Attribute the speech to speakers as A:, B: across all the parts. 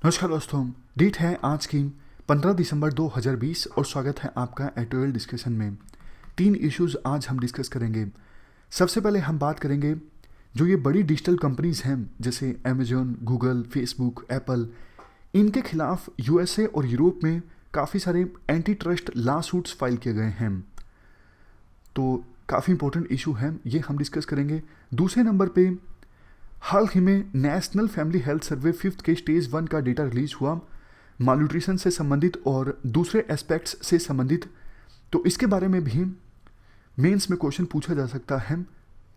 A: नमस्कार दोस्तों। डेट है आज की 15 दिसंबर 2020 और स्वागत है आपका एटोएल डिस्कशन में। 3 इश्यूज आज हम डिस्कस करेंगे। सबसे पहले हम बात करेंगे जो ये बड़ी डिजिटल कंपनीज हैं जैसे अमेजोन, गूगल, फेसबुक, एप्पल, इनके खिलाफ यूएसए और यूरोप में काफ़ी सारे anti trust law suits file किए गए हैं। तो काफ़ी इंपॉर्टेंट इशू है, ये हम डिस्कस करेंगे। दूसरे नंबर पे हाल ही में नेशनल फैमिली हेल्थ सर्वे 5th के स्टेज 1 का डेटा रिलीज हुआ, मालन्यूट्रिशन से संबंधित और दूसरे एस्पेक्ट्स से संबंधित। तो इसके बारे में भी मेंस में क्वेश्चन पूछा जा सकता है,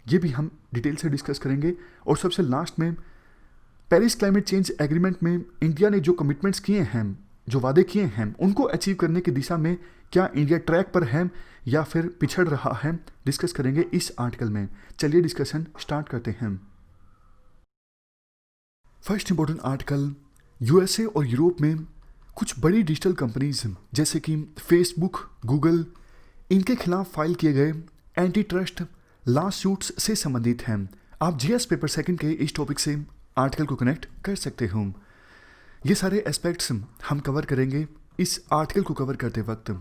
A: ये भी हम डिटेल से डिस्कस करेंगे। और सबसे लास्ट में पेरिस क्लाइमेट चेंज एग्रीमेंट में इंडिया ने जो कमिटमेंट्स किए हैं, जो वादे किए हैं, उनको अचीव करने की दिशा में क्या इंडिया ट्रैक पर है या फिर पिछड़ रहा है, डिस्कस करेंगे इस आर्टिकल में। चलिए डिस्कशन स्टार्ट करते हैं। फर्स्ट इंपॉर्टेंट आर्टिकल, यूएसए और यूरोप में कुछ बड़ी डिजिटल कंपनीज जैसे कि फेसबुक, गूगल, इनके खिलाफ फाइल किए गए एंटी ट्रस्ट लॉ सूट्स से संबंधित हैं। आप जीएस पेपर सेकंड के इस टॉपिक से आर्टिकल को कनेक्ट कर सकते हो। ये सारे एस्पेक्ट्स हम कवर करेंगे इस आर्टिकल को कवर करते वक्त।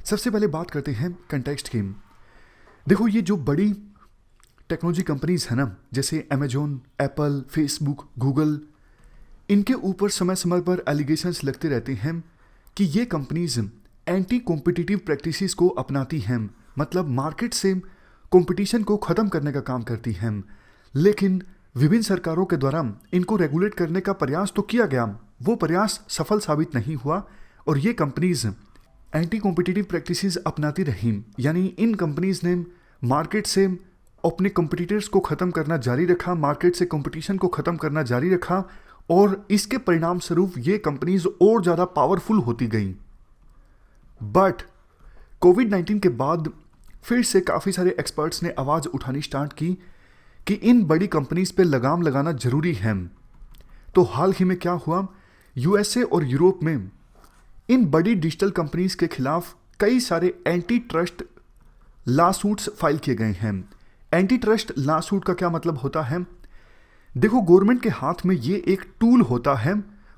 A: सबसे पहले बात करते हैं कंटेक्स्ट की। देखो, ये जो बड़ी टेक्नोलॉजी कंपनीज है ना, जैसे अमेजोन, एप्पल, फेसबुक, गूगल, इनके ऊपर समय समय पर एलिगेशंस लगते रहते हैं कि ये कंपनीज एंटी कॉम्पिटिटिव प्रैक्टिसेस को अपनाती हैं, मतलब मार्केट से कंपटीशन को ख़त्म करने का काम करती हैं। लेकिन विभिन्न सरकारों के द्वारा इनको रेगुलेट करने का प्रयास तो किया गया, वो प्रयास सफल साबित नहीं हुआ और ये कंपनीज एंटी कॉम्पिटिटिव प्रैक्टिसेस अपनाती रहीं। यानी इन कंपनीज ने मार्केट से अपने कंपटीटर्स को ख़त्म करना जारी रखा, मार्केट से कंपटीशन को ख़त्म करना जारी रखा और इसके परिणाम स्वरूप ये कंपनीज और ज़्यादा पावरफुल होती गईं। बट कोविड-19 के बाद फिर से काफ़ी सारे एक्सपर्ट्स ने आवाज़ उठानी स्टार्ट की कि इन बड़ी कंपनीज पे लगाम लगाना ज़रूरी है। तो हाल ही में क्या हुआ, यूएसए और यूरोप में इन बड़ी डिजिटल कंपनीज के खिलाफ कई सारे anti trust law suits file किए गए हैं। एंटी ट्रस्ट लॉ सूट का क्या मतलब होता है? देखो, गवर्नमेंट के हाथ में ये एक टूल होता है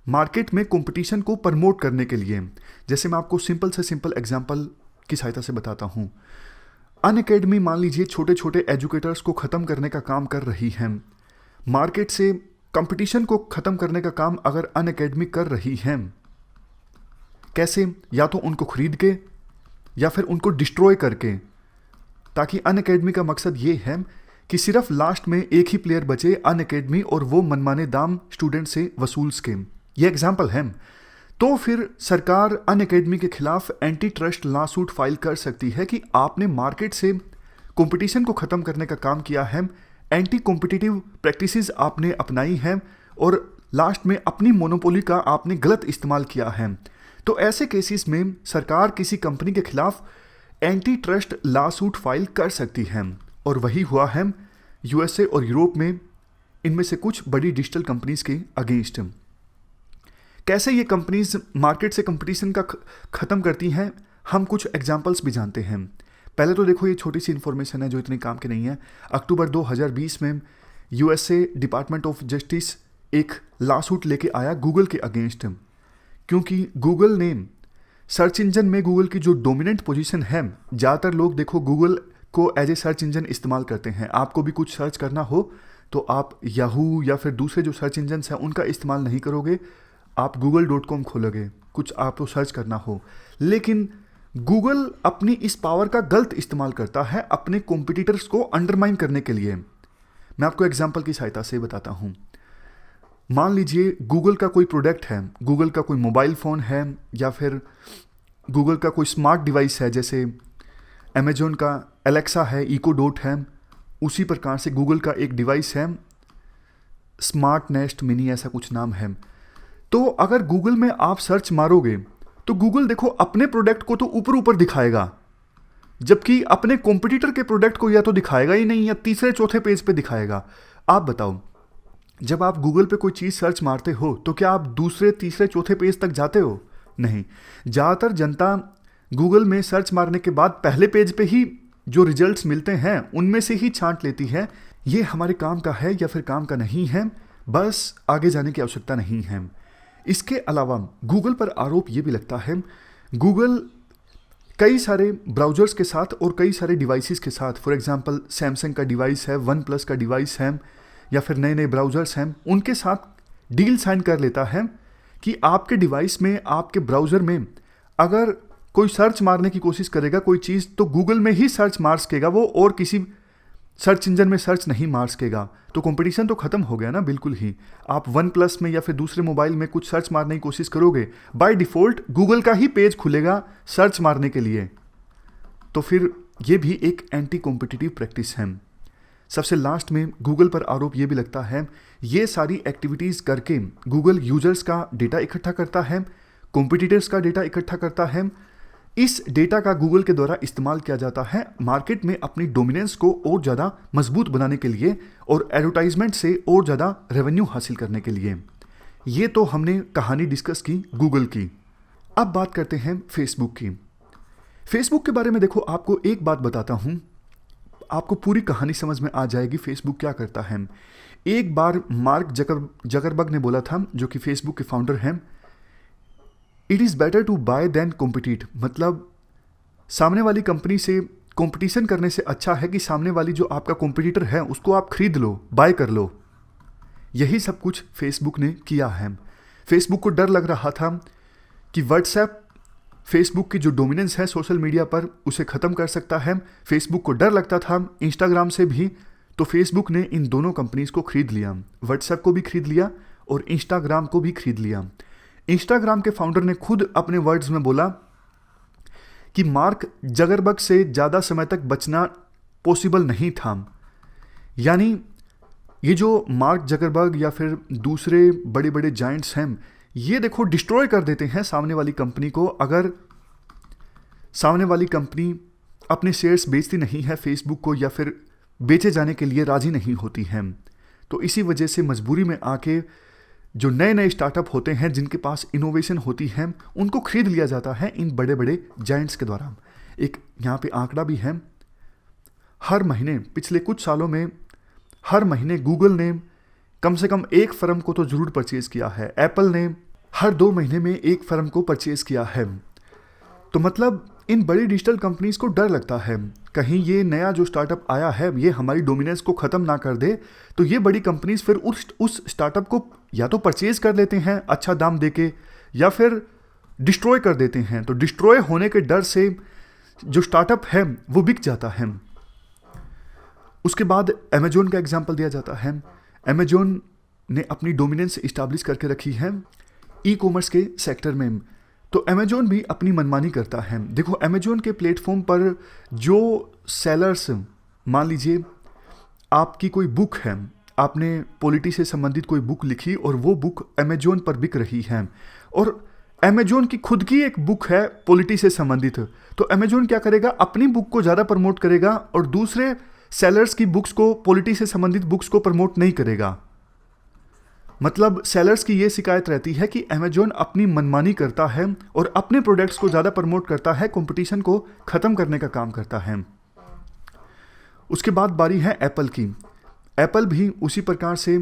A: मार्केट में कंपटीशन को प्रमोट करने के लिए। जैसे मैं आपको सिंपल से सिंपल एग्जांपल की सहायता से बताता हूँ। अनअकैडमी मान लीजिए छोटे छोटे एजुकेटर्स को ख़त्म करने का काम कर रही है। मार्केट से कंपटीशन को ख़त्म करने का काम अगर अनअकैडमी कर रही है, कैसे? या तो उनको खरीद के या फिर उनको डिस्ट्रॉय करके, ताकि अनअकैडमी का मकसद ये है कि सिर्फ लास्ट में एक ही प्लेयर बचे, अनअकैडमी, और वो मनमाने दाम स्टूडेंट से वसूल के। ये एग्जाम्पल है। तो फिर सरकार अनअकैडमी के खिलाफ anti trust law suit file कर सकती है कि आपने मार्केट से कंपटीशन को ख़त्म करने का काम किया है, एंटी कॉम्पिटिटिव प्रैक्टिसेस आपने अपनाई हैं और लास्ट में अपनी मोनोपोली का आपने गलत इस्तेमाल किया है। तो ऐसे केसेस में सरकार किसी कंपनी के खिलाफ anti trust law suit file कर सकती है और वही हुआ है यूएसए और यूरोप में इनमें से कुछ बड़ी डिजिटल कंपनीज के अगेंस्ट। कैसे ये कंपनीज मार्केट से कंपटीशन का ख़त्म करती हैं, हम कुछ एग्जांपल्स भी जानते हैं। पहले तो देखो, ये छोटी सी इन्फॉर्मेशन है जो इतनी काम की नहीं है। अक्टूबर 2020 में यूएसए डिपार्टमेंट ऑफ जस्टिस एक लॉ सूट लेके आया गूगल के अगेंस्ट, क्योंकि गूगल ने सर्च इंजन में गूगल की जो डोमिनेंट पोजीशन है, ज़्यादातर लोग देखो गूगल को एज ए सर्च इंजन इस्तेमाल करते हैं। आपको भी कुछ सर्च करना हो तो आप याहू या फिर दूसरे जो सर्च इंजन हैं उनका इस्तेमाल नहीं करोगे, आप google.com खोलोगे कुछ आपको सर्च करना हो। लेकिन गूगल अपनी इस पावर का गलत इस्तेमाल करता है अपने कॉम्पिटिटर्स को अंडरमाइन करने के लिए। मैं आपको एग्जाम्पल की सहायता से बताता हूँ। मान लीजिए गूगल का कोई प्रोडक्ट है, गूगल का कोई मोबाइल फ़ोन है या फिर गूगल का कोई स्मार्ट डिवाइस है, जैसे अमेजोन का एलेक्सा है, इको डॉट है। उसी प्रकार से गूगल का एक डिवाइस है स्मार्ट नेस्ट मिनी, ऐसा कुछ नाम है। तो अगर गूगल में आप सर्च मारोगे तो गूगल देखो अपने प्रोडक्ट को तो ऊपर ऊपर दिखाएगा, जबकि अपने कॉम्पिटिटर के प्रोडक्ट को या तो दिखाएगा ही नहीं या तीसरे चौथे पेज पे दिखाएगा। आप बताओ, जब आप गूगल पे कोई चीज़ सर्च मारते हो तो क्या आप दूसरे तीसरे चौथे पेज तक जाते हो? नहीं। ज़्यादातर जनता गूगल में सर्च मारने के बाद पहले पेज पे ही जो रिजल्ट्स मिलते हैं उनमें से ही छांट लेती है। ये हमारे काम का है या फिर काम का नहीं है, बस आगे जाने की आवश्यकता नहीं है। इसके अलावा गूगल पर आरोप ये भी लगता है, गूगल कई सारे ब्राउज़र्स के साथ और कई सारे डिवाइसेस के साथ, फॉर एग्जांपल सैमसंग का डिवाइस है, वन प्लस का डिवाइस है, या फिर नए नए ब्राउज़र्स हैं, उनके साथ डील साइन कर लेता है कि आपके डिवाइस में, आपके ब्राउज़र में अगर कोई सर्च मारने की कोशिश करेगा कोई चीज़, तो गूगल में ही सर्च मार सकेगा वो, और किसी सर्च इंजन में सर्च नहीं मार सकेगा। तो कंपटीशन तो खत्म हो गया ना, बिल्कुल ही। आप वन प्लस में या फिर दूसरे मोबाइल में कुछ सर्च मारने की कोशिश करोगे, बाय डिफ़ॉल्ट गूगल का ही पेज खुलेगा सर्च मारने के लिए। तो फिर ये भी एक एंटी कॉम्पिटिटिव प्रैक्टिस है। सबसे लास्ट में गूगल पर आरोप ये भी लगता है, ये सारी एक्टिविटीज़ करके गूगल यूजर्स का डेटा इकट्ठा करता है, कॉम्पिटिटर्स का डेटा इकट्ठा करता है। इस डेटा का गूगल के द्वारा इस्तेमाल किया जाता है मार्केट में अपनी डोमिनेंस को और ज़्यादा मजबूत बनाने के लिए और एडवर्टाइजमेंट से और ज़्यादा रेवेन्यू हासिल करने के लिए। ये तो हमने कहानी डिस्कस की गूगल की। अब बात करते हैं फेसबुक की। फेसबुक के बारे में देखो, आपको एक बात बताता हूँ, आपको पूरी कहानी समझ में आ जाएगी फेसबुक क्या करता है। एक बार मार्क जकरबर्ग ने बोला था, जो कि फेसबुक के फाउंडर हैं, it is better to buy than compete. मतलब सामने वाली कंपनी से कंपटीशन करने से अच्छा है कि सामने वाली जो आपका कॉम्पिटिटर है उसको आप खरीद लो, बाय कर लो। यही सब कुछ फेसबुक ने किया है। फेसबुक को डर लग रहा था कि व्हाट्सएप फेसबुक की जो डोमिनेंस है सोशल मीडिया पर उसे ख़त्म कर सकता है। फेसबुक को डर लगता था इंस्टाग्राम से भी, तो फेसबुक ने इन दोनों कंपनीज को खरीद लिया, व्हाट्सएप को भी खरीद लिया और इंस्टाग्राम को भी खरीद लिया। इंस्टाग्राम के फाउंडर ने खुद अपने वर्ड्स में बोला कि मार्क जकरबर्ग से ज़्यादा समय तक बचना पॉसिबल नहीं था। यानी ये जो मार्क जकरबर्ग या फिर दूसरे बड़े बड़े जायंट्स हैं, ये देखो डिस्ट्रॉय कर देते हैं सामने वाली कंपनी को, अगर सामने वाली कंपनी अपने शेयर्स बेचती नहीं है फेसबुक को या फिर बेचे जाने के लिए राजी नहीं होती है। तो इसी वजह से मजबूरी में आके जो नए नए स्टार्टअप होते हैं जिनके पास इनोवेशन होती है उनको खरीद लिया जाता है इन बड़े बड़े जायंट्स के द्वारा। एक यहाँ पे आंकड़ा भी है, हर महीने पिछले कुछ सालों में हर महीने गूगल ने कम से कम एक फर्म को तो ज़रूर परचेज़ किया है, एप्पल ने हर 2 महीने में एक फर्म को परचेज़ किया है। तो मतलब इन बड़ी डिजिटल कंपनीज को डर लगता है कहीं ये नया जो स्टार्टअप आया है ये हमारी डोमिनेंस को ख़त्म ना कर दे, तो ये बड़ी कंपनीज फिर उस स्टार्टअप को या तो परचेज़ कर लेते हैं अच्छा दाम देके या फिर डिस्ट्रॉय कर देते हैं। तो डिस्ट्रॉय होने के डर से जो स्टार्टअप है वो बिक जाता है। उसके बाद अमेजोन का एग्जाम्पल दिया जाता है। अमेजोन ने अपनी डोमिनेंस इस्टेब्लिश करके रखी है ई कॉमर्स के सेक्टर में, तो अमेजोन भी अपनी मनमानी करता है। देखो अमेजोन के प्लेटफॉर्म पर जो सेलर्स, मान लीजिए आपकी कोई बुक है, आपने पॉलिटी से संबंधित कोई बुक लिखी और वो बुक अमेजोन पर बिक रही है और अमेजोन की खुद की एक बुक है पॉलिटी से संबंधित, तो अमेजोन क्या करेगा, अपनी बुक को ज़्यादा प्रमोट करेगा और दूसरे सेलर्स की बुक्स को, पॉलिटी से संबंधित बुक्स को प्रमोट नहीं करेगा। मतलब सेलर्स की ये शिकायत रहती है कि अमेजोन अपनी मनमानी करता है और अपने प्रोडक्ट्स को ज़्यादा प्रमोट करता है, कंपटीशन को ख़त्म करने का काम करता है। उसके बाद बारी है एप्पल की। एप्पल भी उसी प्रकार से,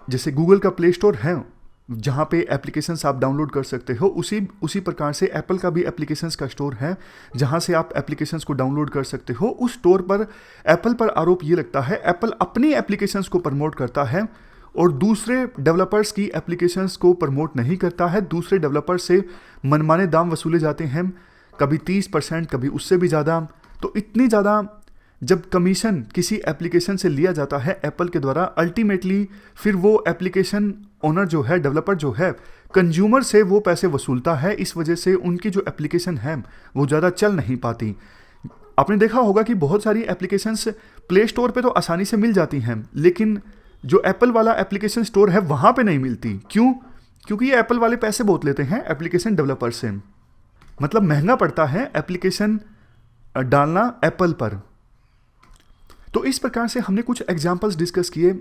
A: जैसे गूगल का प्ले स्टोर है जहाँ पे एप्लीकेशंस आप डाउनलोड कर सकते हो, उसी प्रकार से एप्पल का भी एप्लीकेशंस का स्टोर है जहाँ से आप एप्लीकेशंस को डाउनलोड कर सकते हो। उस स्टोर पर एप्पल पर आरोप ये लगता है, एप्पल अपनी एप्लीकेशंस को प्रमोट करता है और दूसरे डेवलपर्स की एप्लीकेशंस को प्रमोट नहीं करता है। दूसरे डेवलपर्स से मनमाने दाम वसूले जाते हैं, कभी 30%, कभी उससे भी ज़्यादा। तो इतनी ज़्यादा जब कमीशन किसी एप्लीकेशन से लिया जाता है एप्पल के द्वारा, अल्टीमेटली फिर वो एप्लीकेशन ओनर जो है, डेवलपर जो है, कंज्यूमर से वो पैसे वसूलता है। इस वजह से उनकी जो एप्लीकेशन है वो ज़्यादा चल नहीं पाती। आपने देखा होगा कि बहुत सारी एप्लीकेशंस प्ले स्टोर पे तो आसानी से मिल जाती हैं, लेकिन जो एप्पल वाला एप्लीकेशन स्टोर है वहाँ पे नहीं मिलती। क्यों? क्योंकि ये एप्पल वाले पैसे बहुत लेते हैं एप्लीकेशन डेवलपर से। मतलब महंगा पड़ता है एप्लीकेशन डालना एप्पल पर। तो इस प्रकार से हमने कुछ एग्जाम्पल्स डिस्कस किए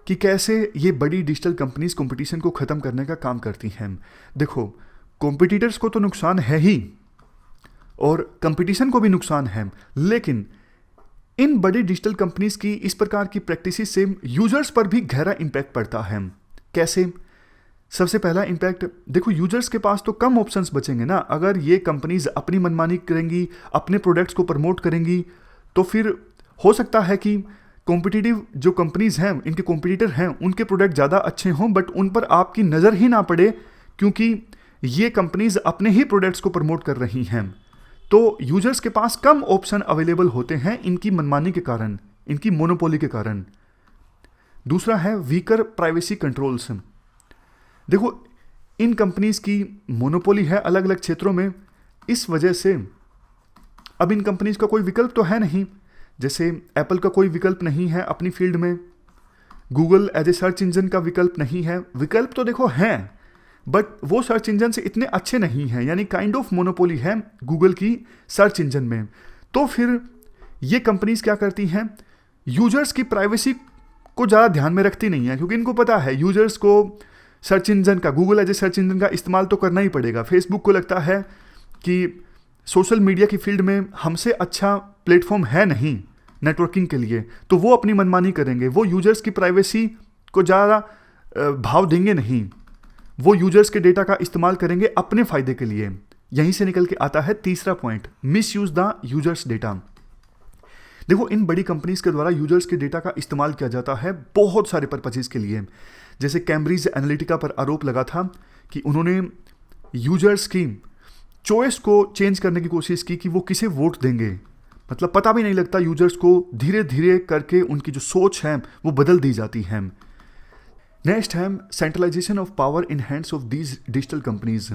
A: कि कैसे ये बड़ी डिजिटल कंपनीज कंपटीशन को ख़त्म करने का काम करती हैं। देखो कॉम्पिटिटर्स को तो नुकसान है ही और कंपटीशन को भी नुकसान है, लेकिन इन बड़ी डिजिटल कंपनीज की इस प्रकार की प्रैक्टिसेस से यूजर्स पर भी गहरा इम्पैक्ट पड़ता है। कैसे? सबसे पहला इम्पैक्ट देखो, यूजर्स के पास तो कम ऑप्शंस बचेंगे ना। अगर ये कंपनीज अपनी मनमानी करेंगी, अपने प्रोडक्ट्स को प्रमोट करेंगी, तो फिर हो सकता है कि कॉम्पिटिटिव जो कंपनीज हैं, इनके कॉम्पिटिटर हैं, उनके प्रोडक्ट ज़्यादा अच्छे हों बट उन पर आपकी नज़र ही ना पड़े, क्योंकि ये कंपनीज अपने ही प्रोडक्ट्स को प्रमोट कर रही हैं। तो यूजर्स के पास कम ऑप्शन अवेलेबल होते हैं इनकी मनमानी के कारण, इनकी मोनोपोली के कारण। दूसरा है वीकर प्राइवेसी कंट्रोल्स। देखो, इन कंपनीज की मोनोपोली है अलग अलग क्षेत्रों में, इस वजह से अब इन कंपनीज का कोई विकल्प तो है नहीं। जैसे एप्पल का कोई विकल्प नहीं है अपनी फील्ड में, Google as a search engine का विकल्प नहीं है। विकल्प तो देखो हैं, बट वो सर्च इंजन से इतने अच्छे नहीं हैं, यानी काइंड ऑफ मोनोपोली है गूगल की सर्च इंजन में। तो फिर ये कंपनीज क्या करती हैं, यूजर्स की प्राइवेसी को ज़्यादा ध्यान में रखती नहीं है, क्योंकि इनको पता है यूजर्स को सर्च इंजन का, Google as a search engine का इस्तेमाल तो करना ही पड़ेगा। फेसबुक को लगता है कि सोशल मीडिया की फील्ड में हमसे अच्छा प्लेटफॉर्म है नहीं नेटवर्किंग के लिए, तो वो अपनी मनमानी करेंगे, वो यूजर्स की प्राइवेसी को ज़्यादा भाव देंगे नहीं, वो यूजर्स के डेटा का इस्तेमाल करेंगे अपने फ़ायदे के लिए। यहीं से निकल के आता है तीसरा point, miss use the users data. देखो, इन बड़ी कंपनीज के द्वारा यूजर्स के डेटा का इस्तेमाल किया जाता है बहुत सारे पर्पजेज़ के लिए। जैसे कैम्ब्रिज एनालिटिका पर आरोप लगा था कि उन्होंने यूजर्स की चॉइस को चेंज करने की कोशिश की कि वो किसे वोट देंगे, मतलब पता भी नहीं लगता यूजर्स को, धीरे धीरे करके उनकी जो सोच है वो बदल दी जाती है। नेक्स्ट है centralization of power in hands of these digital companies.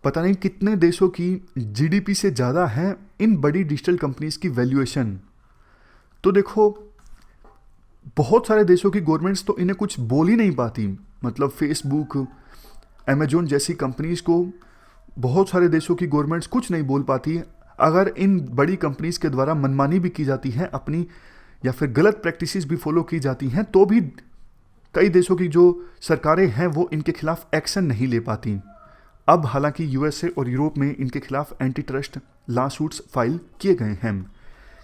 A: पता नहीं कितने देशों की जीडीपी से ज़्यादा है इन बड़ी डिजिटल कंपनीज की वैल्यूएशन। तो देखो, बहुत सारे देशों की गवर्नमेंट्स तो इन्हें कुछ बोल ही नहीं पाती, मतलब फेसबुक, अमेजोन जैसी कंपनीज को बहुत सारे देशों की गवर्नमेंट्स कुछ नहीं बोल पाती। अगर इन बड़ी कंपनीज के द्वारा मनमानी भी की जाती है अपनी, या फिर गलत प्रैक्टिसेस भी फॉलो की जाती हैं, तो भी कई देशों की जो सरकारें हैं वो इनके खिलाफ एक्शन नहीं ले पाती। अब हालांकि यूएसए और यूरोप में इनके खिलाफ anti trust law suits file किए गए हैं।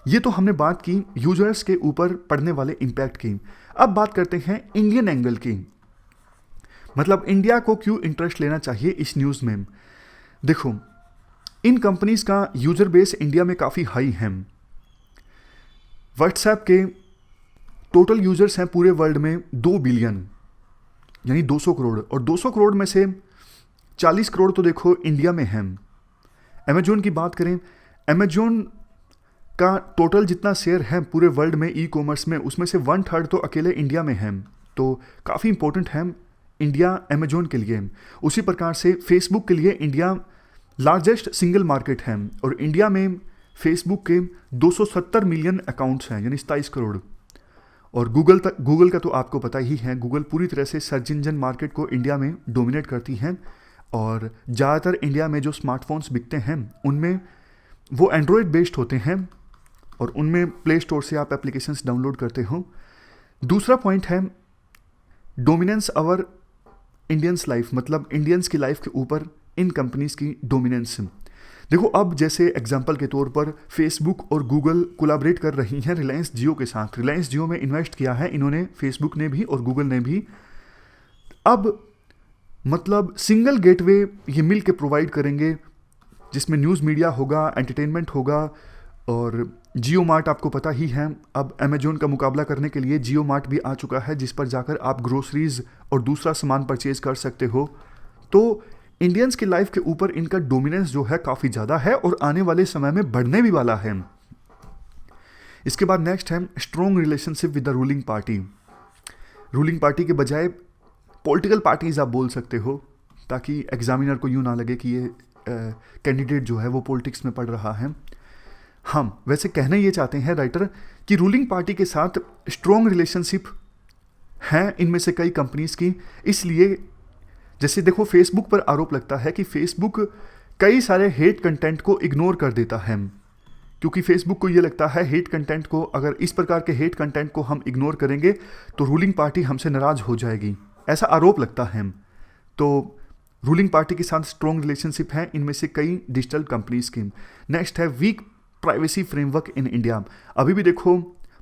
A: ये तो हमने बात की यूजर्स के ऊपर पड़ने वाले इम्पैक्ट की। अब बात करते हैं इंडियन एंगल की, मतलब इंडिया को क्यों इंटरेस्ट लेना चाहिए इस न्यूज़ में। देखो, इन कंपनीज का यूजर बेस इंडिया में काफ़ी हाई है। व्हाट्सएप के टोटल यूजर्स हैं पूरे वर्ल्ड में 2 बिलियन, यानी 200 करोड़, और 200 करोड़ में से 40 करोड़ तो देखो इंडिया में हैं। अमेजोन की बात करें, अमेजोन का टोटल जितना शेयर है पूरे वर्ल्ड में ई कॉमर्स में, उसमें से 1/3 तो अकेले इंडिया में है। तो काफ़ी इंपॉर्टेंट है इंडिया अमेजोन के लिए। उसी प्रकार से फेसबुक के लिए इंडिया लार्जेस्ट सिंगल मार्केट है, और इंडिया में फेसबुक के 270 मिलियन अकाउंट्स हैं, यानी 27 करोड़। और गूगल का तो आपको पता ही है, गूगल पूरी तरह से सर्च इंजन मार्केट को इंडिया में डोमिनेट करती है, और ज़्यादातर इंडिया में जो स्मार्टफोन्स बिकते हैं उनमें वो एंड्रॉयड बेस्ड होते हैं, और उनमें प्ले स्टोर से आप एप्लीकेशंस डाउनलोड करते हो। दूसरा पॉइंट है डोमिनेंस अवर इंडियंस लाइफ, मतलब इंडियंस की लाइफ के ऊपर इन कंपनीज की डोमिनेंस। देखो, अब जैसे एग्जांपल के तौर पर फेसबुक और गूगल कोलैबोरेट कर रही हैं रिलायंस जियो के साथ। रिलायंस जियो में इन्वेस्ट किया है इन्होंने, फेसबुक ने भी और गूगल ने भी। अब मतलब सिंगल गेटवे ये मिल के प्रोवाइड करेंगे, जिसमें न्यूज़ मीडिया होगा, एंटरटेनमेंट होगा, और जियो मार्ट आपको पता ही है, अब अमेजोन का मुकाबला करने के लिए जियो मार्ट भी आ चुका है, जिस पर जाकर आप ग्रोसरीज और दूसरा सामान परचेज कर सकते हो। तो इंडियंस की लाइफ के ऊपर इनका डोमिनेंस जो है काफ़ी ज़्यादा है, और आने वाले समय में बढ़ने भी वाला है। इसके बाद नेक्स्ट है strong relationship with the ruling party. Ruling party के बजाय पॉलिटिकल पार्टीज आप बोल सकते हो, ताकि एग्जामिनर को यूँ ना लगे कि ये कैंडिडेट जो है वो पॉलिटिक्स में पढ़ रहा है। हम वैसे कहना ये चाहते हैं राइटर कि रूलिंग पार्टी के साथ स्ट्रॉन्ग रिलेशनशिप हैं इनमें से कई कंपनीज की। इसलिए जैसे देखो, फेसबुक पर आरोप लगता है कि फेसबुक कई सारे हेट कंटेंट को इग्नोर कर देता है, क्योंकि फेसबुक को ये लगता है हेट कंटेंट को, अगर इस प्रकार के हेट कंटेंट को हम इग्नोर करेंगे तो रूलिंग पार्टी हमसे नाराज हो जाएगी, ऐसा आरोप लगता है। तो रूलिंग पार्टी के साथ स्ट्रॉन्ग रिलेशनशिप है इनमें से कई डिजिटल कंपनीज की। नेक्स्ट है weak privacy framework in India. अभी भी देखो,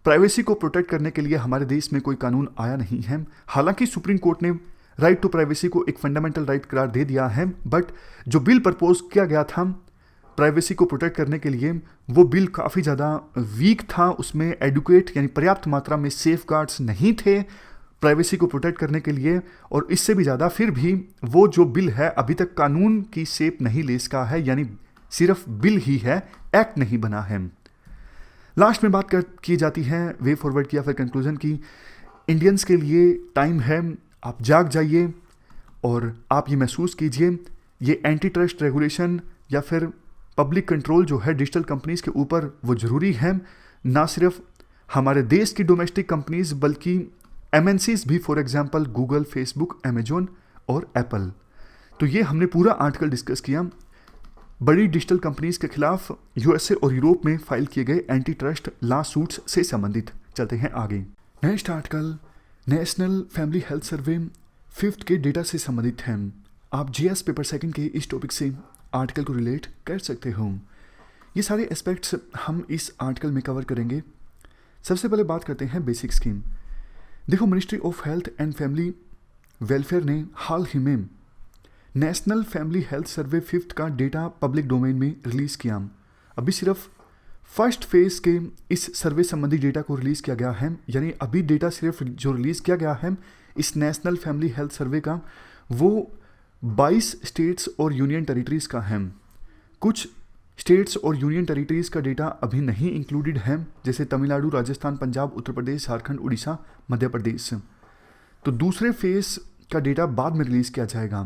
A: प्राइवेसी को प्रोटेक्ट करने के लिए हमारे देश में कोई कानून आया नहीं है। हालांकि सुप्रीम कोर्ट ने राइट टू प्राइवेसी को एक फंडामेंटल राइट करार दे दिया है, बट जो बिल प्रपोज किया गया था प्राइवेसी को प्रोटेक्ट करने के लिए, वो बिल काफ़ी ज़्यादा वीक था। उसमें एडुकेट यानी पर्याप्त मात्रा में सेफ गार्ड्स नहीं थे प्राइवेसी को प्रोटेक्ट करने के लिए। और इससे भी ज़्यादा फिर भी वो जो बिल है अभी तक कानून की शेप नहीं ले सका है, यानी सिर्फ बिल ही है, एक्ट नहीं बना है। लास्ट में बात की जाती है वे फॉरवर्ड की या फिर कंक्लूजन की। इंडियंस के लिए टाइम है, आप जाग जाइए और आप ये महसूस कीजिए, ये एंटी ट्रस्ट रेगुलेशन या फिर पब्लिक कंट्रोल जो है डिजिटल कंपनीज के ऊपर वो ज़रूरी है। ना सिर्फ हमारे देश की डोमेस्टिक कंपनीज बल्कि MNCs भी, for example Google, Facebook, Amazon और एप्पल। तो ये हमने पूरा आर्टिकल डिस्कस किया बड़ी डिजिटल कंपनीज के खिलाफ USA और यूरोप में फाइल किए गए एंटी ट्रस्ट लॉ सूट्स से संबंधित। चलते हैं आगे। Next article national family health सर्वे 5th के डेटा से संबंधित है। आप GS पेपर 2 के इस टॉपिक से आर्टिकल को रिलेट कर सकते हो। ये सारे एस्पेक्ट्स हम इस आर्टिकल में कवर करेंगे। सबसे पहले बात करते हैं बेसिक स्कीम। देखो, ministry of health and family welfare ने हाल ही में नेशनल फैमिली हेल्थ सर्वे 5th का डेटा पब्लिक डोमेन में रिलीज़ किया। अभी सिर्फ फर्स्ट फेज के इस सर्वे संबंधी डेटा को रिलीज़ किया गया है, यानी अभी डेटा सिर्फ जो रिलीज़ किया गया है इस नेशनल फैमिली हेल्थ सर्वे का वो 22 स्टेट्स और यूनियन टेरिटरीज़ का है। कुछ स्टेट्स और यूनियन टेरिटरीज़ का डेटा अभी नहीं इंक्लूडेड है, जैसे तमिलनाडु, राजस्थान, पंजाब, उत्तर प्रदेश, झारखंड, उड़ीसा, मध्य प्रदेश। तो दूसरे फेज का डेटा बाद में रिलीज़ किया जाएगा।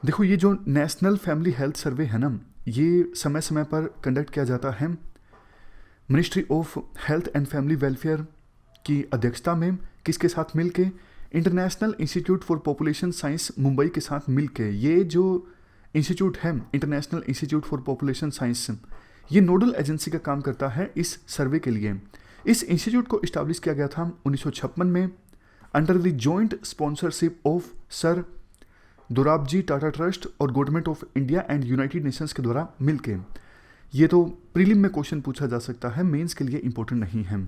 A: देखो, ये जो नेशनल फैमिली हेल्थ सर्वे है ना, ये समय समय पर कंडक्ट किया जाता है ministry of health and family welfare की अध्यक्षता में। किसके साथ मिलके? International institute for population science Mumbai के साथ मिलके। ये जो इंस्टीट्यूट है international institute for population science, ये नोडल एजेंसी का काम करता है इस सर्वे के लिए। इस इंस्टीट्यूट को इस्टेब्लिश किया गया था 1956 में under the joint sponsorship of sir Dorabji Tata trust और government of India and United Nations के द्वारा मिलके। ये तो प्रीलिम में क्वेश्चन पूछा जा सकता है, मेंस के लिए इंपॉर्टेंट नहीं है।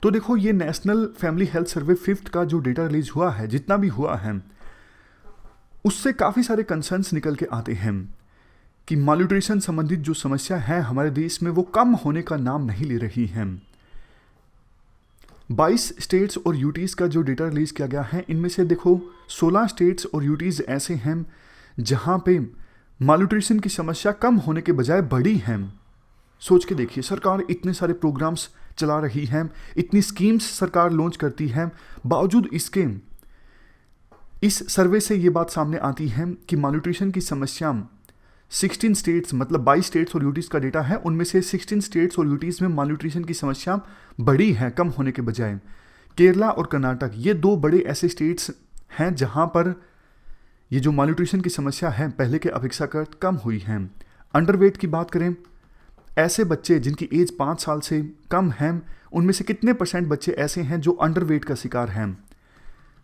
A: तो देखो, ये नेशनल फैमिली हेल्थ सर्वे 5th का जो डेटा रिलीज हुआ है, जितना भी हुआ है, उससे काफ़ी सारे कंसर्न्स निकल के आते हैं कि मालन्यूट्रिशन संबंधित जो समस्या है हमारे देश में वो कम होने का नाम नहीं ले रही है। 22 स्टेट्स और यूटीज़ का जो डेटा रिलीज़ किया गया है, इनमें से देखो 16 स्टेट्स और यूटीज़ ऐसे हैं जहां पे मालन्यूट्रिशन की समस्या कम होने के बजाय बढ़ी है। सोच के देखिए, सरकार इतने सारे प्रोग्राम्स चला रही है, इतनी स्कीम्स सरकार लॉन्च करती है, बावजूद इसके इस सर्वे से ये बात सामने आती है कि मालन्यूट्रिशन की समस्या 16 स्टेट्स, मतलब 22 स्टेट्स और यूटीज़ का डेटा है, उनमें से 16 स्टेट्स और यूटीज़ में मालन्यूट्रिशन की समस्या बड़ी है कम होने के बजाय। केरला और कर्नाटक, ये 2 बड़े ऐसे स्टेट्स हैं जहां पर ये जो मालन्यूट्रिशन की समस्या है पहले के अपेक्षाकृत कम हुई है। अंडरवेट की बात करें, ऐसे बच्चे जिनकी एज 5 साल से कम है, उनमें से कितने % बच्चे ऐसे हैं जो अंडरवेट का शिकार हैं?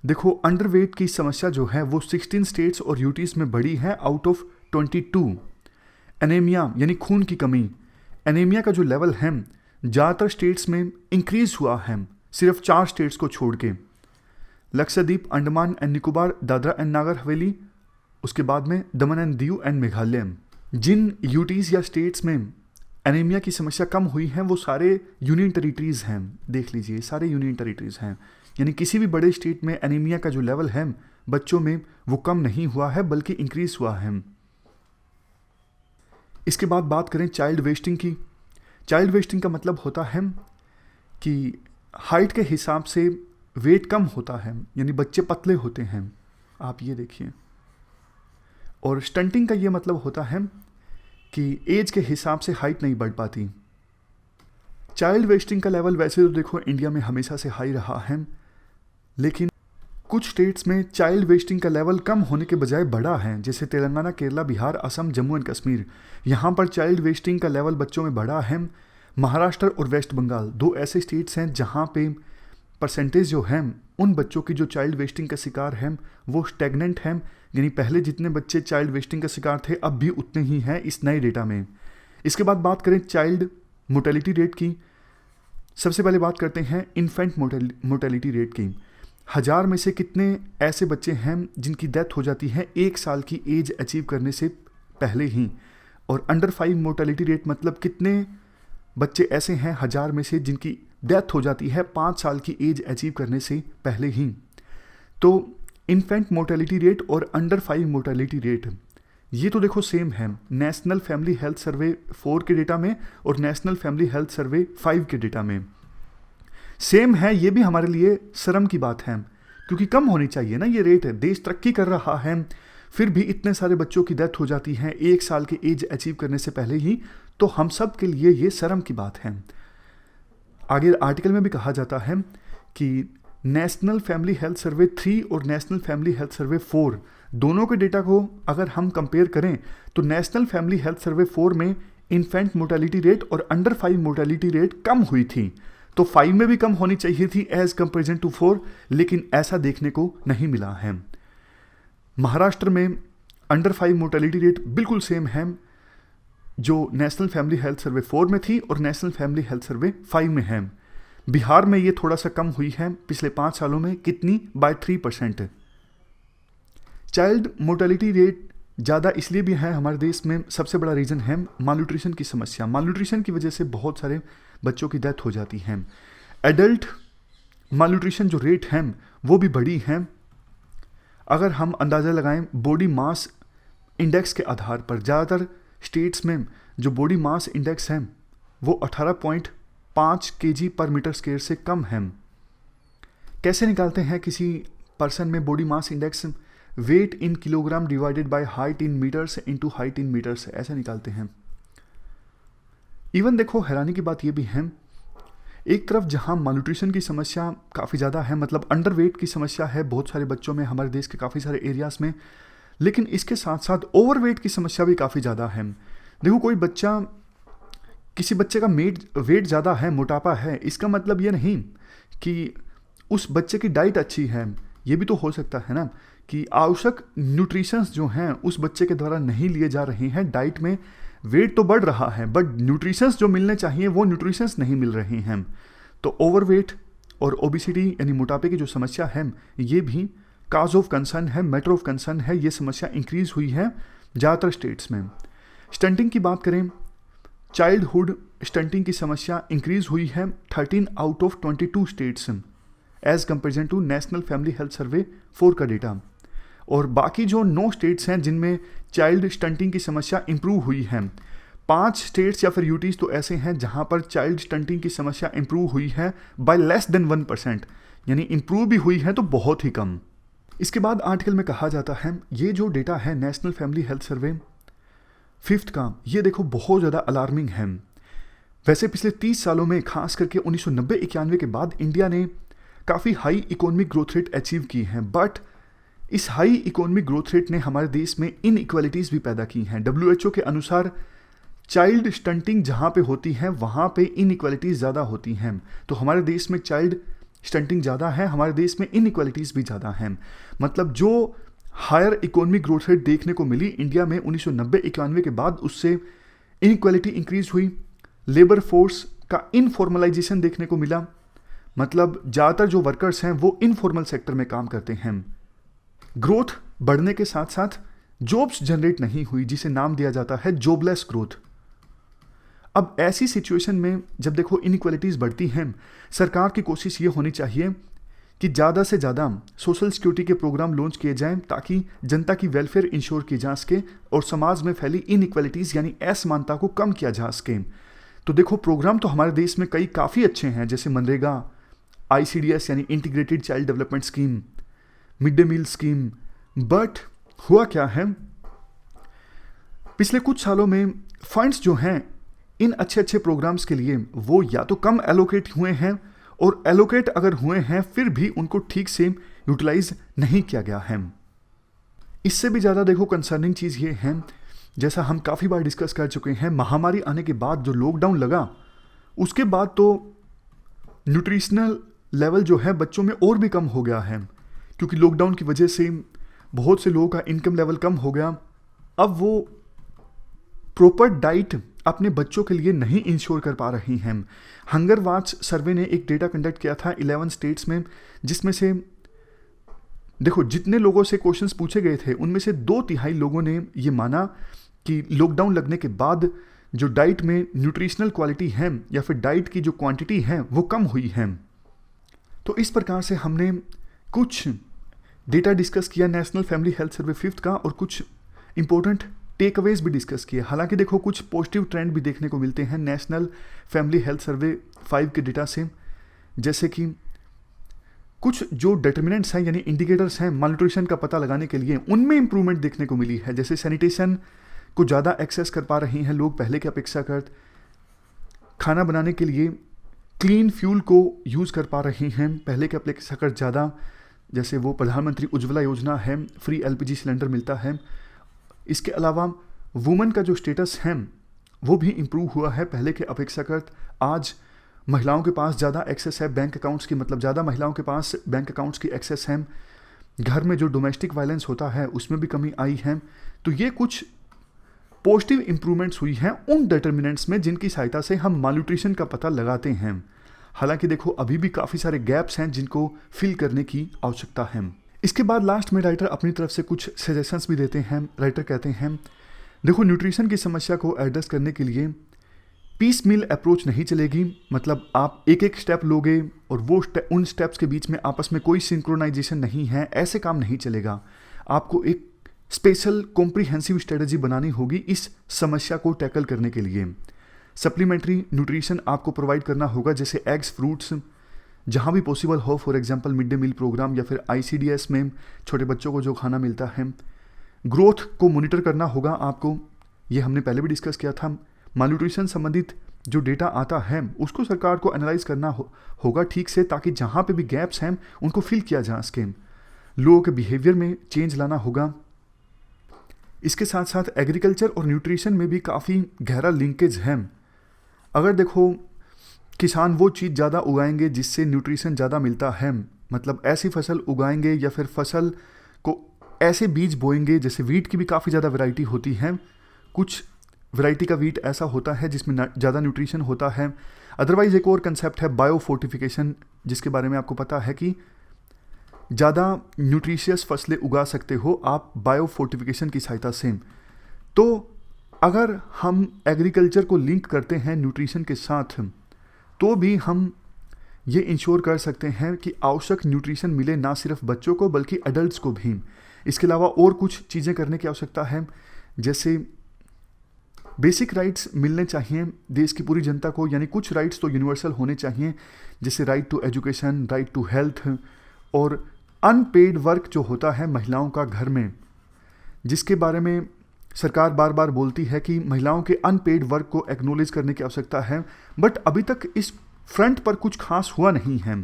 A: देखो, अंडरवेट की समस्या जो है वो 16 स्टेट्स और यूटीज़ में बड़ी है आउट ऑफ 22। एनीमिया यानी खून की कमी, एनीमिया का जो लेवल है ज़्यादातर स्टेट्स में इंक्रीज हुआ है, सिर्फ 4 स्टेट्स को छोड़ के। लक्षद्वीप, अंडमान एंड निकोबार, दादरा एंड नागर हवेली, उसके बाद में दमन एंड दीव एंड मेघालय। जिन यूटीज़ या स्टेट्स में एनीमिया की समस्या कम हुई है वो सारे यूनियन टेरिटरीज़ हैं। देख लीजिए, सारे यूनियन टेरिटरीज़ हैं, यानी किसी भी बड़े स्टेट में एनीमिया का जो लेवल है बच्चों में वो कम नहीं हुआ है बल्कि इंक्रीज हुआ है। इसके बाद बात करें चाइल्ड वेस्टिंग की। चाइल्ड वेस्टिंग का मतलब होता है कि हाइट के हिसाब से वेट कम होता है, यानी बच्चे पतले होते हैं, आप ये देखिए। और स्टंटिंग का ये मतलब होता है कि एज के हिसाब से हाइट नहीं बढ़ पाती। चाइल्ड वेस्टिंग का लेवल वैसे तो देखो इंडिया में हमेशा से हाई रहा है, लेकिन कुछ स्टेट्स में चाइल्ड वेस्टिंग का लेवल कम होने के बजाय बढ़ा है, जैसे तेलंगाना, केरला, बिहार, असम, जम्मू एंड कश्मीर। यहाँ पर चाइल्ड वेस्टिंग का लेवल बच्चों में बढ़ा है। महाराष्ट्र और वेस्ट बंगाल 2 ऐसे स्टेट्स हैं जहाँ पे परसेंटेज जो है उन बच्चों की जो चाइल्ड वेस्टिंग का शिकार है वो स्टेगनेंट है, यानी पहले जितने बच्चे चाइल्ड वेस्टिंग का शिकार थे अब भी उतने ही हैं इस नए डेटा में। इसके बाद बात करें चाइल्ड मोर्टेलिटी रेट की। सबसे पहले बात करते हैं इन्फेंट मोर्टेलिटी रेट की। 1000 में से कितने ऐसे बच्चे हैं जिनकी डेथ हो जाती है 1 साल की एज अचीव करने से पहले ही। और अंडर 5 मोर्टेलिटी रेट मतलब कितने बच्चे ऐसे हैं 1000 में से जिनकी डेथ हो जाती है 5 साल की एज अचीव करने से पहले ही। तो इन्फेंट मोर्टेलिटी रेट और अंडर 5 मोर्टेलिटी रेट ये तो देखो सेम है नेशनल फैमिली हेल्थ सर्वे 4 के डेटा में और नेशनल फैमिली हेल्थ सर्वे 5 के डेटा में सेम है। ये भी हमारे लिए शर्म की बात है क्योंकि कम होनी चाहिए ना ये रेट। देश तरक्की कर रहा है फिर भी इतने सारे बच्चों की डेथ हो जाती है 1 साल की एज अचीव करने से पहले ही, तो हम सब के लिए ये शर्म की बात है। आगे आर्टिकल में भी कहा जाता है कि नेशनल फैमिली हेल्थ सर्वे 3 और नेशनल फैमिली हेल्थ सर्वे 4 दोनों के डेटा को अगर हम कंपेयर करें तो नेशनल फैमिली हेल्थ सर्वे 4 में इन्फेंट मोर्टेलिटी रेट और अंडर 5 मोर्टेलिटी रेट कम हुई थी। तो 5 में भी कम होनी चाहिए थी एज कंपेरिजन टू 4, लेकिन ऐसा देखने को नहीं मिला है। महाराष्ट्र में अंडर 5 मोर्टेलिटी रेट बिल्कुल सेम है जो नेशनल फैमिली हेल्थ सर्वे 4 में थी और नेशनल फैमिली हेल्थ सर्वे 5 में है। बिहार में ये थोड़ा सा कम हुई है पिछले 5 सालों में, कितनी बाय 3%। चाइल्ड मोर्टेलिटी रेट ज़्यादा इसलिए भी है हमारे देश में, सबसे बड़ा रीज़न है मालन्यूट्रिशन की समस्या। मालन्यूट्रिशन की वजह से बहुत सारे बच्चों की डेथ हो जाती है। एडल्ट मालन्यूट्रिशन जो रेट है वो भी बड़ी है। अगर हम अंदाज़ा लगाएं बॉडी मास इंडेक्स के आधार पर, ज़्यादातर स्टेट्स में जो बॉडी मास इंडेक्स है वो 18.5 kg पर मीटर स्क्वायर से कम है। कैसे निकालते हैं किसी पर्सन में body mass index? Weight in kilogram divided by height in metres into height in metres, ऐसे निकालते हैं। इवन देखो हैरानी की बात यह भी है, एक तरफ जहां मालन्यूट्रिशन की समस्या काफ़ी ज़्यादा है, मतलब अंडर वेट की समस्या है बहुत सारे बच्चों में हमारे देश के काफ़ी सारे एरियाज़ में, लेकिन इसके साथ साथ ओवरवेट की समस्या भी काफ़ी ज़्यादा है। देखो कोई बच्चा, किसी बच्चे का वेट ज़्यादा है, मोटापा है, इसका मतलब ये नहीं कि उस बच्चे की डाइट अच्छी है। ये भी तो हो सकता है ना कि आवश्यक न्यूट्रिशंस जो हैं उस बच्चे के द्वारा नहीं लिए जा रहे हैं। डाइट में वेट तो बढ़ रहा है बट न्यूट्रिशंस जो मिलने चाहिए वो न्यूट्रिशंस नहीं मिल रहे हैं। तो ओवरवेट और ओबिसिटी यानी मोटापे की जो समस्या है ये भी काज ऑफ कंसर्न है, मैटर ऑफ कंसर्न है। ये समस्या इंक्रीज हुई है ज़्यादातर स्टेट्स में। स्टंटिंग की बात करें, चाइल्डहुड स्टंटिंग की समस्या इंक्रीज हुई है 13 out of 22 states as comparison to national family health survey 4 का डेटा। और बाकी जो 9 स्टेट्स हैं जिनमें चाइल्ड स्टंटिंग की समस्या इंप्रूव हुई है, 5 स्टेट्स या फिर यूटीज तो ऐसे हैं जहां पर चाइल्ड स्टंटिंग की समस्या इंप्रूव हुई है बाय लेस देन 1%, यानी इंप्रूव भी हुई है तो बहुत ही कम। इसके बाद आर्टिकल में कहा जाता है ये जो डेटा है नेशनल फैमिली हेल्थ सर्वे 5th का, ये देखो बहुत ज़्यादा अलार्मिंग है। वैसे पिछले 30 सालों में खास करके 1990-91 के बाद इंडिया ने काफ़ी high economic growth rate achieve की है, बट इस हाई इकोनॉमिक ग्रोथ रेट ने हमारे देश में इनइक्वालिटीज़ भी पैदा की हैं। WHO के अनुसार चाइल्ड स्टंटिंग जहाँ पे होती है वहाँ पे इनइक्वालिटीज़ ज़्यादा होती हैं। तो हमारे देश में चाइल्ड स्टंटिंग ज़्यादा है, हमारे देश में इनइक्वालिटीज़ भी ज़्यादा हैं। मतलब जो हायर इकोनॉमिक ग्रोथ रेट देखने को मिली इंडिया में 1990-91 के बाद, उससे इनइक्वालिटी इंक्रीज हुई। लेबर फोर्स का इनफॉर्मलाइजेशन देखने को मिला, मतलब ज़्यादातर जो वर्कर्स हैं वो इनफॉर्मल सेक्टर में काम करते हैं। ग्रोथ बढ़ने के साथ साथ जॉब्स जनरेट नहीं हुई, जिसे नाम दिया जाता है जॉबलेस ग्रोथ। अब ऐसी सिचुएशन में जब देखो इनइक्वालिटीज़ बढ़ती हैं, सरकार की कोशिश ये होनी चाहिए कि ज़्यादा से ज़्यादा सोशल सिक्योरिटी के प्रोग्राम लॉन्च किए जाएं ताकि जनता की वेलफेयर इंश्योर की जा सके और समाज में फैली इनइक्वालिटीज़ यानी असमानता को कम किया जा सके। तो देखो प्रोग्राम तो हमारे देश में कई काफ़ी अच्छे हैं, जैसे मनरेगा, ICDS यानी integrated child development scheme, mid day meal scheme. But हुआ क्या है, पिछले कुछ सालों में फंड्स जो हैं इन अच्छे अच्छे प्रोग्राम्स के लिए वो या तो कम एलोकेट हुए हैं, और एलोकेट अगर हुए हैं फिर भी उनको ठीक से यूटिलाइज नहीं किया गया है। इससे भी ज़्यादा देखो कंसर्निंग चीज़ ये है, जैसा हम काफ़ी बार डिस्कस कर चुके हैं, महामारी आने के बाद जो लॉकडाउन लगा उसके बाद तो न्यूट्रिशनल लेवल जो है बच्चों में और भी कम हो गया है, क्योंकि लॉकडाउन की वजह से बहुत से लोगों का इनकम लेवल कम हो गया। अब वो प्रॉपर डाइट अपने बच्चों के लिए नहीं इंश्योर कर पा रही हैं। हंगर वॉच सर्वे ने एक डेटा कंडक्ट किया था 11 स्टेट्स में, जिसमें से देखो जितने लोगों से क्वेश्चंस पूछे गए थे उनमें से 2/3 लोगों ने ये माना कि लॉकडाउन लगने के बाद जो डाइट में न्यूट्रिशनल क्वालिटी है या फिर डाइट की जो क्वांटिटी है वो कम हुई है। तो इस प्रकार से हमने कुछ डेटा डिस्कस किया नेशनल फैमिली हेल्थ सर्वे 5th का, और कुछ इंपॉर्टेंट टेकअवेज भी डिस्कस किए। हालांकि देखो कुछ पॉजिटिव ट्रेंड भी देखने को मिलते हैं नेशनल फैमिली हेल्थ सर्वे 5 के डेटा से, जैसे कि कुछ जो डिटर्मिनेंट्स हैं यानी इंडिकेटर्स हैं मालन्यूट्रिशन का पता लगाने के लिए, उनमें इंप्रूवमेंट देखने को मिली है। जैसे सैनिटेशन को ज़्यादा एक्सेस कर पा रहे हैं लोग पहले की अपेक्षाकृत, खाना बनाने के लिए क्लीन फ्यूल को यूज़ कर पा रहे हैं पहले के अपेक्षाकृत ज़्यादा, जैसे वो प्रधानमंत्री उज्ज्वला योजना है, फ्री LPG सिलेंडर मिलता है। इसके अलावा वुमेन का जो स्टेटस है वो भी इम्प्रूव हुआ है पहले के अपेक्षाकृत। आज महिलाओं के पास ज़्यादा एक्सेस है बैंक अकाउंट्स की, मतलब ज़्यादा महिलाओं के पास बैंक अकाउंट्स की एक्सेस है। घर में जो डोमेस्टिक वायलेंस होता है उसमें भी कमी आई है। तो ये कुछ पॉजिटिव इंप्रूवमेंट्स हुई हैं उन डिटर्मिनेंट्स में जिनकी सहायता से हम मालन्यूट्रिशन का पता लगाते हैं। हालांकि देखो अभी भी काफ़ी सारे गैप्स हैं जिनको फिल करने की आवश्यकता है। इसके बाद लास्ट में राइटर अपनी तरफ से कुछ सजेशंस भी देते हैं। राइटर कहते हैं देखो न्यूट्रिशन की समस्या को एड्रेस करने के लिए पीस मील अप्रोच नहीं चलेगी, मतलब आप एक एक स्टेप लोगे और वो उन स्टेप्स के बीच में आपस में कोई सिंक्रोनाइजेशन नहीं है, ऐसे काम नहीं चलेगा। आपको एक स्पेशल कॉम्प्रिहेंसिव स्ट्रेटजी बनानी होगी इस समस्या को टैकल करने के लिए। सप्लीमेंट्री न्यूट्रिशन आपको प्रोवाइड करना होगा, जैसे एग्स, फ्रूट्स, जहाँ भी पॉसिबल हो, for example mid day meal programme या फिर ICDS में छोटे बच्चों को जो खाना मिलता है। ग्रोथ को मॉनिटर करना होगा आपको, ये हमने पहले भी डिस्कस किया था। मालन्यूट्रिशन संबंधित जो डेटा आता है उसको सरकार को एनालाइज करना होगा ठीक से, ताकि जहाँ पे भी गैप्स हैं उनको फिल किया जा सके। लोगों के बिहेवियर में चेंज लाना होगा। इसके साथ साथ एग्रीकल्चर और न्यूट्रिशन में भी काफ़ी गहरा लिंकेज है। अगर देखो किसान वो चीज़ ज़्यादा उगाएंगे जिससे न्यूट्रिशन ज़्यादा मिलता है, मतलब ऐसी फसल उगाएंगे या फिर फसल को ऐसे बीज बोएंगे, जैसे वीट की भी काफ़ी ज़्यादा वैरायटी होती है। कुछ वैरायटी का वीट ऐसा होता है जिसमें ज़्यादा न्यूट्रिशन होता है। अदरवाइज एक और कंसेप्ट है बायो फोर्टिफिकेशन, जिसके बारे में आपको पता है कि ज़्यादा न्यूट्रिशियस फसलें उगा सकते हो आप बायो फोर्टिफिकेशन की सहायता से। तो अगर हम एग्रीकल्चर को लिंक करते हैं न्यूट्रिशन के साथ, तो भी हम ये इंश्योर कर सकते हैं कि आवश्यक न्यूट्रिशन मिले ना सिर्फ बच्चों को बल्कि एडल्ट्स को भी। इसके अलावा और कुछ चीज़ें करने की आवश्यकता है, जैसे बेसिक राइट्स मिलने चाहिए देश की पूरी जनता को, यानी कुछ राइट्स तो यूनिवर्सल होने चाहिए, जैसे right to education, right to health, और अनपेड वर्क जो होता है महिलाओं का घर में, जिसके बारे में सरकार बार बार बोलती है कि महिलाओं के अनपेड वर्क को एक्नॉलेज करने की आवश्यकता है, बट अभी तक इस फ्रंट पर कुछ खास हुआ नहीं है।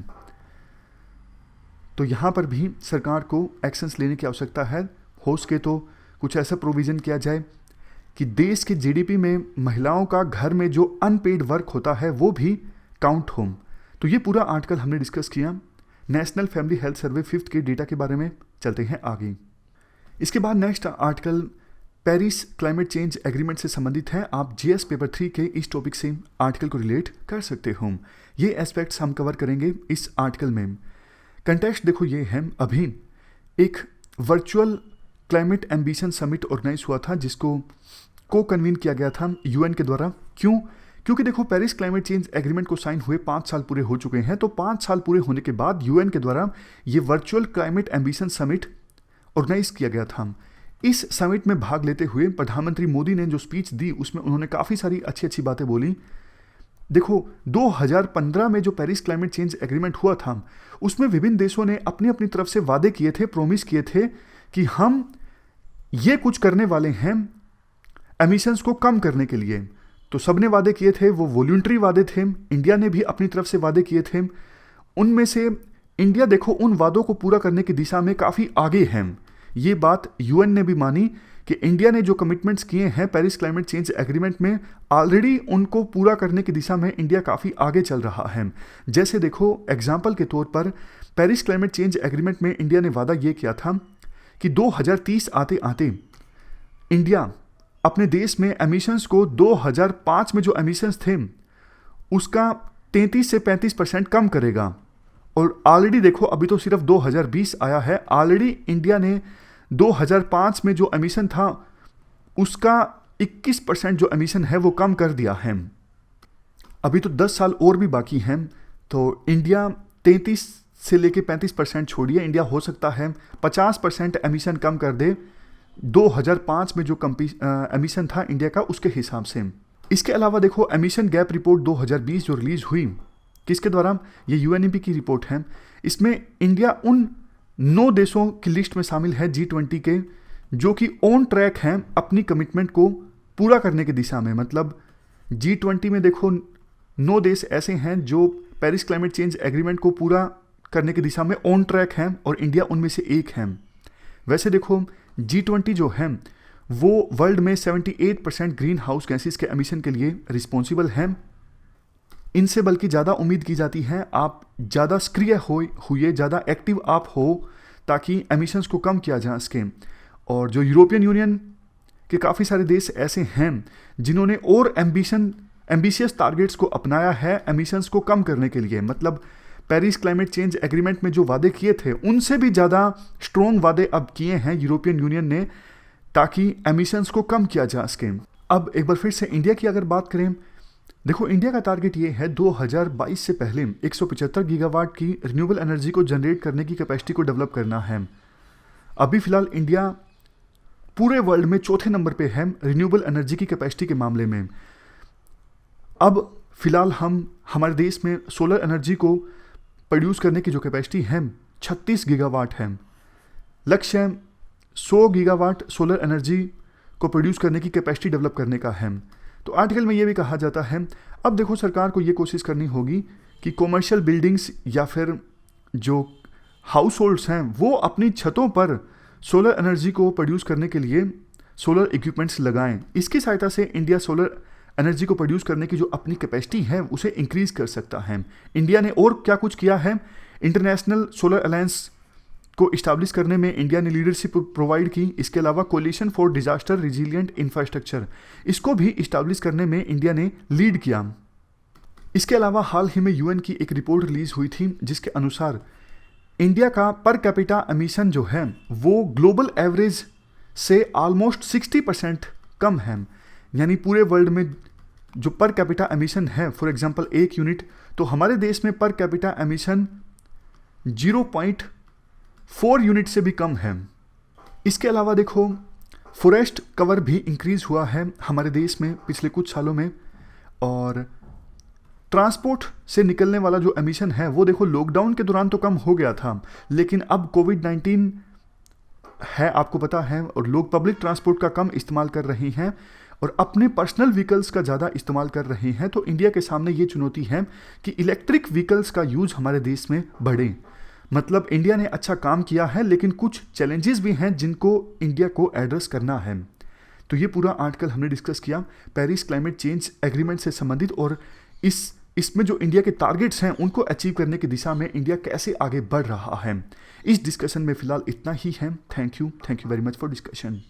A: तो यहाँ पर भी सरकार को एक्शंस लेने की आवश्यकता है। हो सके तो कुछ ऐसा प्रोविज़न किया जाए कि देश के GDP में महिलाओं का घर में जो अनपेड वर्क होता है वो भी काउंट हो। तो ये पूरा आर्टिकल हमने डिस्कस किया नेशनल फैमिली हेल्थ सर्वे 5th के डेटा के बारे में। चलते हैं आगे। इसके बाद next article Paris climate change agreement से संबंधित है। आप GS पेपर 3 के इस टॉपिक से आर्टिकल को रिलेट कर सकते हो। ये एस्पेक्ट्स हम कवर करेंगे इस आर्टिकल में। कंटेक्स्ट देखो ये है, अभी एक virtual climate ambition summit organise हुआ था जिसको को कन्वीन किया गया था UN के द्वारा। क्यों? क्योंकि देखो पेरिस क्लाइमेट चेंज एग्रीमेंट को साइन हुए 5 साल पूरे हो चुके हैं। तो 5 साल पूरे होने के बाद UN के द्वारा ये virtual climate ambition summit organise किया गया था। इस समिट में भाग लेते हुए प्रधानमंत्री मोदी ने जो स्पीच दी उसमें उन्होंने काफ़ी सारी अच्छी अच्छी बातें बोली। देखो 2015 में जो पेरिस क्लाइमेट चेंज एग्रीमेंट हुआ था उसमें विभिन्न देशों ने अपनी अपनी तरफ से वादे किए थे, प्रोमिस किए थे कि हम ये कुछ करने वाले हैं एमिशंस को कम करने के लिए। तो सबने वादे किए थे, वो वॉलंटरी वादे थे। इंडिया ने भी अपनी तरफ से वादे किए थे। उनमें से इंडिया देखो उन वादों को पूरा करने की दिशा में काफ़ी आगे है। ये बात UN ने भी मानी कि इंडिया ने जो कमिटमेंट्स किए हैं पेरिस क्लाइमेट चेंज एग्रीमेंट में, ऑलरेडी उनको पूरा करने की दिशा में इंडिया काफ़ी आगे चल रहा है। जैसे देखो एग्जाम्पल के तौर पर पेरिस क्लाइमेट चेंज एग्रीमेंट में इंडिया ने वादा ये किया था कि 2030 आते आते इंडिया अपने देश में एमिशंस को 2005 में जो एमिशंस थे उसका 33 से 35% कम करेगा। और ऑलरेडी देखो अभी तो सिर्फ 2020 आया है, ऑलरेडी इंडिया ने 2005 में जो एमिशन था उसका 21% जो एमिशन है वो कम कर दिया है। अभी तो 10 साल और भी बाकी हैं, तो इंडिया 33 से लेके 35% छोड़िए, इंडिया हो सकता है 50% एमिशन कम कर दे 2005 में जो एमिशन था इंडिया का उसके हिसाब से। इसके अलावा देखो एमिशन गैप रिपोर्ट 2020 जो रिलीज हुई, किसके द्वारा, ये यूएनईपी की रिपोर्ट है। इसमें इंडिया उन 9 देशों की लिस्ट में शामिल है G20 के जो कि ऑन ट्रैक हैं अपनी कमिटमेंट को पूरा करने की दिशा में। मतलब G20 में देखो 9 देश ऐसे हैं जो पेरिस क्लाइमेट चेंज एग्रीमेंट को पूरा करने की दिशा में ऑन ट्रैक हैं और इंडिया उनमें से एक है। वैसे देखो G20 जो है वो वर्ल्ड में 78% ग्रीन हाउस गैसेस के एमिशन के लिए रिस्पॉन्सिबल हैं। इनसे बल्कि ज़्यादा उम्मीद की जाती है आप ज़्यादा सक्रिय हुए, ज़्यादा एक्टिव आप हो ताकि एमिशंस को कम किया जा सके। और जो यूरोपियन यूनियन के काफ़ी सारे देश ऐसे हैं जिन्होंने और एम्बिशियस टारगेट्स को अपनाया है एमिशंस को कम करने के लिए। मतलब पेरिस क्लाइमेट चेंज एग्रीमेंट में जो वादे किए थे उनसे भी ज़्यादा स्ट्रॉन्ग वादे अब किए हैं यूरोपियन यूनियन ने ताकि एमिशंस को कम किया जा सके। अब एक बार फिर से इंडिया की अगर बात करें, देखो इंडिया का टारगेट ये है 2022 से पहले 175 गीगावाट की रिन्यूएबल एनर्जी को जनरेट करने की कैपेसिटी को डेवलप करना है। अभी फिलहाल इंडिया पूरे वर्ल्ड में चौथे नंबर पे है रिन्यूएबल एनर्जी की कैपेसिटी के मामले में। अब फिलहाल हमारे देश में सोलर एनर्जी को प्रोड्यूस करने की जो कैपेसिटी है 36 गीगावाट है। लक्ष्य 100 गीगावाट सोलर एनर्जी को प्रोड्यूस करने की कैपेसिटी डेवलप करने का है। तो आर्टिकल में ये भी कहा जाता है अब देखो सरकार को ये कोशिश करनी होगी कि कॉमर्शियल बिल्डिंग्स या फिर जो हाउस होल्ड्स हैं वो अपनी छतों पर सोलर एनर्जी को प्रोड्यूस करने के लिए सोलर इक्विपमेंट्स लगाएं। इसकी सहायता से इंडिया सोलर एनर्जी को प्रोड्यूस करने की जो अपनी कैपेसिटी है उसे इंक्रीज कर सकता है। इंडिया ने और क्या कुछ किया है, इंटरनेशनल सोलर अलायंस को इस्टेब्लिश करने में इंडिया ने लीडरशिप प्रोवाइड की। इसके अलावा coalition for disaster resilient infrastructure, इसको भी इस्टेब्लिश करने में इंडिया ने लीड किया। इसके अलावा हाल ही में यूएन की एक रिपोर्ट रिलीज हुई थी जिसके अनुसार इंडिया का पर कैपिटा एमिशन जो है वो ग्लोबल एवरेज से ऑलमोस्ट 60% कम है। यानी पूरे वर्ल्ड में जो पर कैपिटा एमिशन है फॉर एग्जांपल 1 यूनिट, तो हमारे देश में पर कैपिटा एमिशन 0.4 यूनिट से भी कम है। इसके अलावा देखो फॉरेस्ट कवर भी इंक्रीज हुआ है हमारे देश में पिछले कुछ सालों में। और ट्रांसपोर्ट से निकलने वाला जो एमिशन है वो देखो लॉकडाउन के दौरान तो कम हो गया था, लेकिन अब कोविड-19 है आपको पता है और लोग पब्लिक ट्रांसपोर्ट का कम इस्तेमाल कर रहे हैं और अपने पर्सनल व्हीकल्स का ज़्यादा इस्तेमाल कर रहे हैं। तो इंडिया के सामने ये चुनौती है कि इलेक्ट्रिक व्हीकल्स का यूज़ हमारे देश में बढ़े। मतलब इंडिया ने अच्छा काम किया है लेकिन कुछ चैलेंजेस भी हैं जिनको इंडिया को एड्रेस करना है। तो ये पूरा आर्टिकल हमने डिस्कस किया पेरिस क्लाइमेट चेंज एग्रीमेंट से संबंधित और इसमें जो इंडिया के टारगेट्स हैं उनको अचीव करने की दिशा में इंडिया कैसे आगे बढ़ रहा है। इस डिस्कशन में फिलहाल इतना ही है। Thank you very much for discussion.